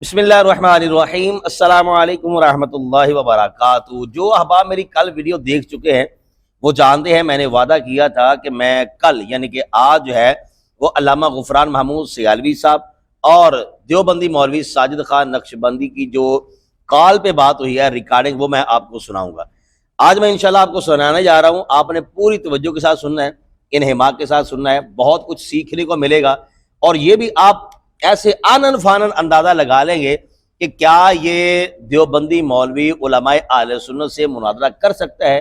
بسم اللہ الرحمن الرحیم۔ السلام علیکم ورحمۃ اللہ وبرکاتہ۔ جو احباب میری کل ویڈیو دیکھ چکے ہیں وہ جانتے ہیں میں نے وعدہ کیا تھا کہ میں کل یعنی کہ آج جو ہے وہ علامہ غفران محمود سیالوی صاحب اور دیوبندی مولوی ساجد خان نقشبندی کی جو کال پہ بات ہوئی ہے ریکارڈنگ، وہ میں آپ کو سناؤں گا۔ آج میں انشاءاللہ آپ کو سنانے جا رہا ہوں، آپ نے پوری توجہ کے ساتھ سننا ہے، انہماک کے ساتھ سننا ہے، بہت کچھ سیکھنے کو ملے گا۔ اور یہ بھی آپ ایسے آنن فانن اندازہ لگا لیں گے کہ کیا یہ دیوبندی مولوی علماء اہل سنت سے مناظرہ کر سکتا ہے،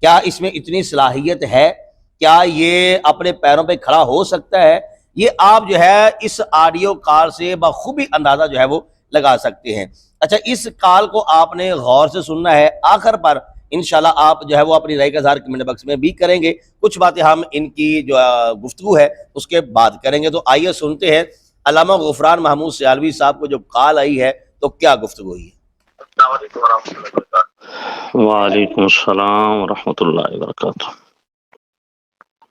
کیا اس میں اتنی صلاحیت ہے، کیا یہ اپنے پیروں پہ کھڑا ہو سکتا ہے۔ یہ آپ جو ہے اس آڈیو کال سے بخوبی اندازہ جو ہے وہ لگا سکتے ہیں۔ اچھا، اس کال کو آپ نے غور سے سننا ہے، آخر پر انشاءاللہ آپ جو ہے وہ اپنی رائے کا اظہار کمنٹ باکس میں بھی کریں گے، کچھ باتیں ہم ان کی جو گفتگو ہے اس کے بعد کریں گے۔ تو آئیے سنتے ہیں علامہ غفران محمود سیالوی صاحب کو جو کال آئی ہے تو کیا گفتگو ہوئی ہے۔ السلام علیکم ورحمۃ اللہ وبرکاتہ۔ وعلیکم السلام ورحمۃ اللہ وبرکاتہ۔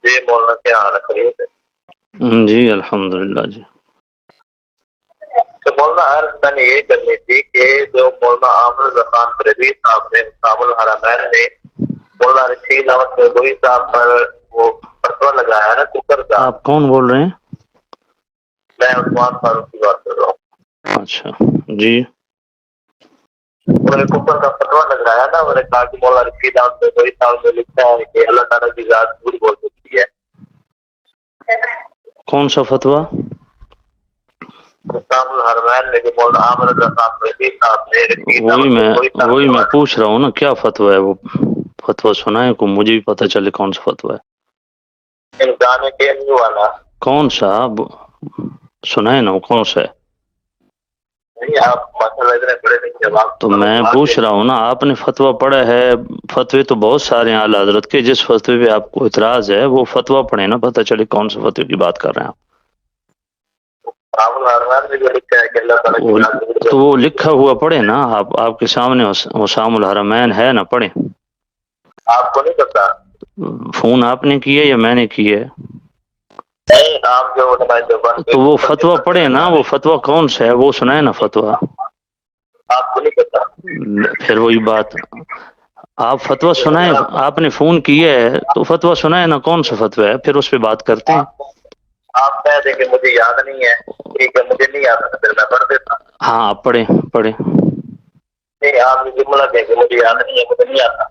جی مولانا، کیا حال ہے؟ خیریت ہے؟ جی الحمدللہ جی۔ تو مولانا عرض میں نے یہ کرنی تھی کہ جو مولانا عامر رضا خان بریلوی صاحب نے حسام الحرمین نے مولانا رشید احمد گنگوئی صاحب پر وہ فتویٰ لگایا نا کفر کا۔ آپ کون بول رہے ہیں؟ میں عثمان فاروق کی بات کر رہا ہوں۔ اچھا جی۔ انہوں نے کفر کا فتویٰ لگایا نا، انہوں نے کہا کہ مولانا رشید احمد گنگوئی صاحب نے لکھا ہے کہ اللہ تعالیٰ کی ذات جھوٹ بول سکتی ہے۔ کون سا فتویٰ؟ حسام الحرمین نے جو مولانا عامر رضا خان بریلوی صاحب نے رشید احمد گنگوئی صاحب وہی میں پوچھ رہا ہوں نا، کیا فتویٰ ہے وہ؟ فتویٰ سنائے کو مجھے بھی پتہ چلے کون سا فتویٰ ہے۔ انسان کے نہیں والا کون سا سنائے نا، وہ کون سا ہے؟ نہیں، آپ مسئلہ اتنے بڑے نہیں جواب تو میں پوچھ رہا ہوں نا، آپ نے فتویٰ پڑھا ہے؟ فتوے تو بہت سارے ہیں اعلیٰ حضرت کے، جس فتوے پہ آپ کو اعتراض ہے وہ فتویٰ پڑھیں نا، پتہ چلے کون سے فتوے کی بات کر رہے ہیں آپ۔ تو وہ لکھا ہوا پڑھے نا، آپ کے سامنے حسام الحرمین ہے نا، پڑھیں۔ آپ کو نہیں پتا؟ فون آپ نے کیا یا میں نے کیا ہے؟ نہیں، آپ جو تو وہ فتویٰ پڑھے نا، وہ فتویٰ کون سا ہے وہ سنائے نا فتویٰ۔ آپ کو نہیں پتا؟ پھر وہی بات، آپ فتویٰ سنائیں، آپ نے فون کیا ہے تو فتویٰ سنائے نا، کون سا فتویٰ ہے، پھر اس پہ بات کرتے ہیں۔ آپ کہہ دیں کہ مجھے یاد نہیں ہے، ٹھیک ہے، مجھے نہیں یاد ہے، پھر میں پڑھ دیتا۔ ہاں آپ پڑھیں۔ نہیں، آپ یہ جملہ کہیں کہ مجھے یاد نہیں ہے، مجھے نہیں آتا۔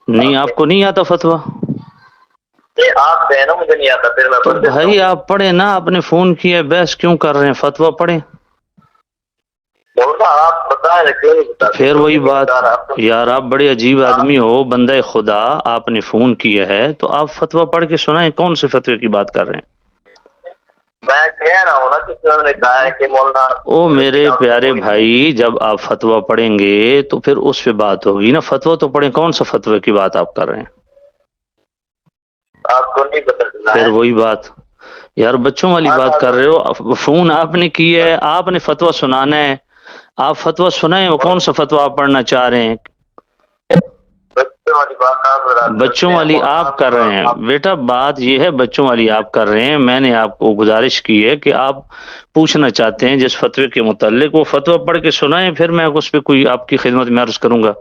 نہیں، آپ کو نہیں آتا فتویٰ؟ نہیں، آپ کہیں نا مجھے نہیں آتا، پھر میں تو پڑھ دیتا۔ بھائی آپ پڑھیں نا، آپ نے فون کیا، بحث کیوں کر رہے ہیں؟ فتویٰ پڑھیں۔ بولنا آپ بتائیں، کیوں نہیں بتا؟ پھر وہی بات یار، آپ بڑے عجیب آدمی ہو، بندہ خدا، آپ نے فون کیا ہے تو آپ فتویٰ پڑھ کے سنائیں، کون سے فتوے کی بات کر رہے ہیں؟ میں کہہ رہا ہوں نا کہ انہوں نے کہا ہے کہ مولانا او میرے پیارے بھائی، جب آپ فتویٰ پڑھیں گے تو پھر اس پہ بات ہوگی نا، فتویٰ تو پڑھیں، کون سا فتوے کی بات آپ کر رہے ہیں؟ آپ کو نہیں پتا؟ پھر وہی بات یار، بچوں والی بات کر رہے ہو، فون آپ نے کیا ہے، آپ نے فتویٰ سنانا ہے، آپ فتویٰ سنائیں، وہ کون سا فتویٰ آپ پڑھنا چاہ رہے ہیں؟ بچوں والی آپ کر رہے ہیں بیٹا، بات یہ ہے بچوں والی آپ کر رہے ہیں۔ میں نے آپ کو گزارش کی ہے کہ آپ پوچھنا چاہتے ہیں جس فتوے کے متعلق، وہ فتویٰ پڑھ کے سنائیں، پھر میں اس پہ کوئی آپ کی خدمت میں عرض کروں گا۔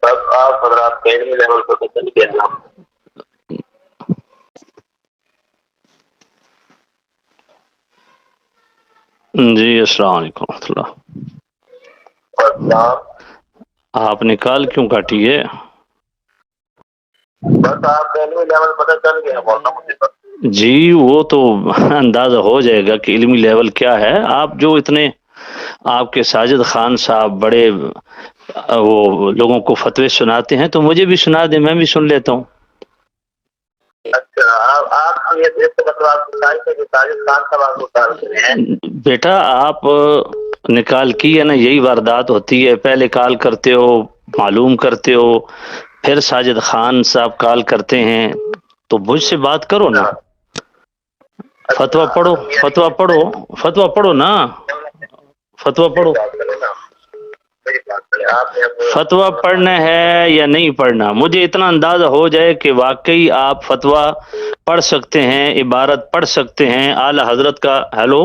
آپ حضرات علمی لیول کو تو چل گیا۔ جی السلام علیکم ورحمۃ اللہ۔ آپ نے کال کیوں کاٹی ہے؟ بس آپ علمی لیول پتہ چل گیا مولانا مجھے۔ جی وہ تو اندازہ ہو جائے گا کہ علمی لیول کیا ہے۔ آپ جو اتنے آپ کے ساجد خان صاحب بڑے وہ لوگوں کو فتوے سناتے ہیں تو مجھے بھی سنا دیں، میں بھی سن لیتا ہوں۔ بیٹا آپ نے کال کی ہے نا، یہی واردات ہوتی ہے، پہلے کال کرتے ہو، معلوم کرتے ہو، پھر ساجد خان صاحب کال کرتے ہیں، تو مجھ سے بات کرو نا، فتویٰ پڑھو، فتویٰ پڑھو، فتویٰ پڑھو نا، فتویٰ پڑھو۔ فتویٰ پڑھنا ہے یا نہیں پڑھنا، مجھے اتنا اندازہ ہو جائے کہ واقعی آپ فتویٰ پڑھ سکتے ہیں، عبارت پڑھ سکتے ہیں اعلیٰ حضرت کا۔ ہیلو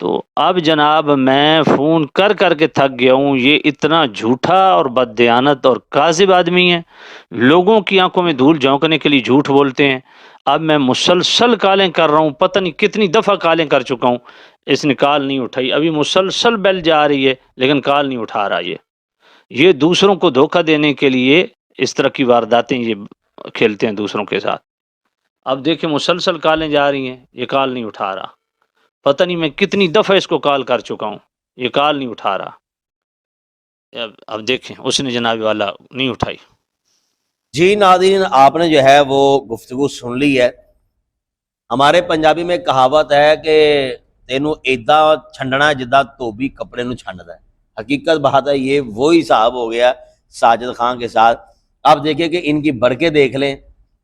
تو اب جناب میں فون کر کر کے تھک گیا ہوں، یہ اتنا جھوٹا اور بددیانت اور کاذب آدمی ہے، لوگوں کی آنکھوں میں دھول جھونکنے کے لیے جھوٹ بولتے ہیں۔ اب میں مسلسل کالیں کر رہا ہوں، پتہ نہیں کتنی دفعہ کالیں کر چکا ہوں، اس نے کال نہیں اٹھائی، ابھی مسلسل بیل جا رہی ہے لیکن کال نہیں اٹھا رہا۔ یہ دوسروں کو دھوکہ دینے کے لیے اس طرح کی وارداتیں یہ کھیلتے ہیں دوسروں کے ساتھ۔ اب دیکھیں مسلسل کالیں جا رہی ہیں، یہ کال نہیں اٹھا رہا، پتہ نہیں میں کتنی دفعہ اس کو کال کر چکا ہوں، یہ کال نہیں اٹھا رہا۔ اب دیکھیں اس نے جناب والا نہیں اٹھائی۔ جی ناظرین، آپ نے جو ہے وہ گفتگو سن لی ہے۔ ہمارے پنجابی میں کہاوت ہے کہ تینوں ایدا چھنڈنا جدا دھوبی کپڑے نو چھنڈدا ہے۔ حقیقت بات ہے یہ وہی صاحب ہو گیا ساجد خان کے ساتھ۔ آپ دیکھیں کہ ان کی برقیں دیکھ لیں،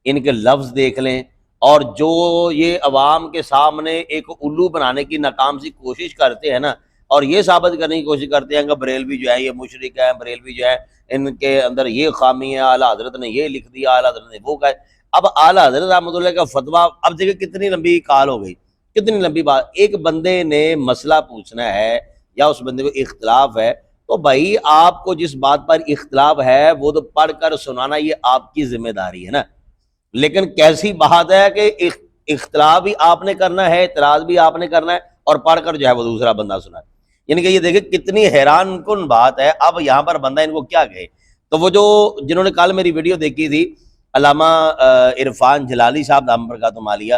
ان کے لفظ دیکھ لیں، اور جو یہ عوام کے سامنے ایک الو بنانے کی ناکام سی کوشش کرتے ہیں نا، اور یہ ثابت کرنے کی کوشش کرتے ہیں کہ بریلوی جو ہے یہ مشرک ہے، بریلوی جو ہے ان کے اندر یہ خامی ہے، اعلیٰ حضرت نے یہ لکھ دیا، اعلیٰ حضرت نے وہ کہا۔ اب اعلیٰ حضرت رحمۃ اللہ کا فتویٰ، اب دیکھیں کتنی لمبی کال ہو گئی، کتنی لمبی بات۔ ایک بندے نے مسئلہ پوچھنا ہے یا اس بندے کو اختلاف ہے، تو بھائی آپ کو جس بات پر اختلاف ہے وہ تو پڑھ کر سنانا یہ آپ کی ذمہ داری ہے نا۔ لیکن کیسی بات ہے کہ اختلاف بھی آپ نے کرنا ہے، اعتراض بھی آپ نے کرنا ہے، اور پڑھ کر جو ہے وہ دوسرا بندہ سنا ہے۔ یعنی کہ یہ دیکھیں کتنی حیران کن بات ہے۔ اب یہاں پر بندہ ان کو کیا کہے؟ تو وہ جو جنہوں نے کل میری ویڈیو دیکھی تھی، علامہ عرفان جلالی صاحب دامت برکاتہ عالیہ،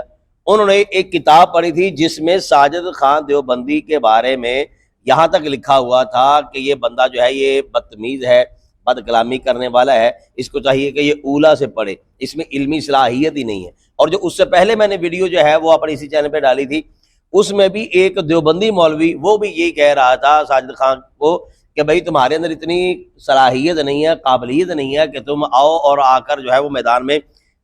انہوں نے ایک کتاب پڑھی تھی جس میں ساجد خان دیوبندی کے بارے میں یہاں تک لکھا ہوا تھا کہ یہ بندہ جو ہے یہ بدتمیز ہے، بد کلامی کرنے والا ہے، اس کو چاہیے کہ یہ اولا سے پڑھے، اس میں علمی صلاحیت ہی نہیں ہے۔ اور جو اس سے پہلے میں نے ویڈیو جو ہے وہ اپنے اسی چینل پہ ڈالی تھی، اس میں بھی ایک دیوبندی مولوی وہ بھی یہی کہہ رہا تھا ساجد خان کو کہ بھائی تمہارے اندر اتنی صلاحیت نہیں ہے، قابلیت نہیں ہے کہ تم آؤ اور آ کر جو ہے وہ میدان میں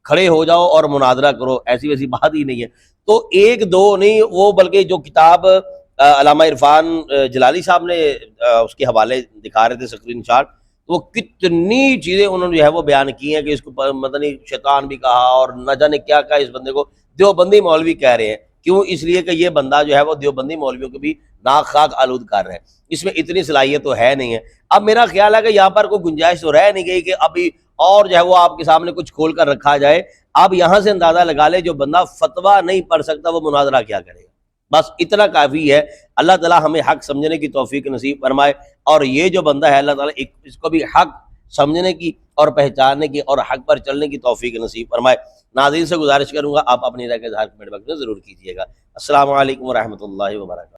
کھڑے ہو جاؤ اور مناظرہ کرو، ایسی ویسی بات ہی نہیں ہے۔ تو ایک دو نہیں، وہ بلکہ جو کتاب علامہ عرفان جلالی صاحب نے اس کے حوالے دکھا رہے تھے اسکرین شاٹ، وہ کتنی چیزیں انہوں نے جو ہے وہ بیان کی ہیں کہ اس کو مدنی شیطان بھی کہا اور نہ جانے کیا کہا اس بندے کو، دیوبندی مولوی کہہ رہے ہیں۔ کیوں؟ اس لیے کہ یہ بندہ جو ہے وہ دیوبندی مولویوں کو بھی ناک خاک آلود کر رہا ہے، اس میں اتنی صلاحیت تو ہے نہیں ہے۔ اب میرا خیال ہے کہ یہاں پر کوئی گنجائش تو رہ نہیں گئی کہ ابھی اور جو ہے وہ آپ کے سامنے کچھ کھول کر رکھا جائے۔ آپ یہاں سے اندازہ لگا لے جو بندہ فتویٰ نہیں پڑھ سکتا وہ مناظرہ کیا کرے گا، بس اتنا کافی ہے۔ اللہ تعالیٰ ہمیں حق سمجھنے کی توفیق نصیب فرمائے، اور یہ جو بندہ ہے اللہ تعالیٰ اس کو بھی حق سمجھنے کی اور پہچاننے کی اور حق پر چلنے کی توفیق نصیب فرمائے۔ ناظرین سے گزارش کروں گا آپ اپنی رائے کا اظہار کمنٹ باکس میں ضرور کیجیے گا۔ السلام علیکم ورحمۃ اللہ وبرکاتہ۔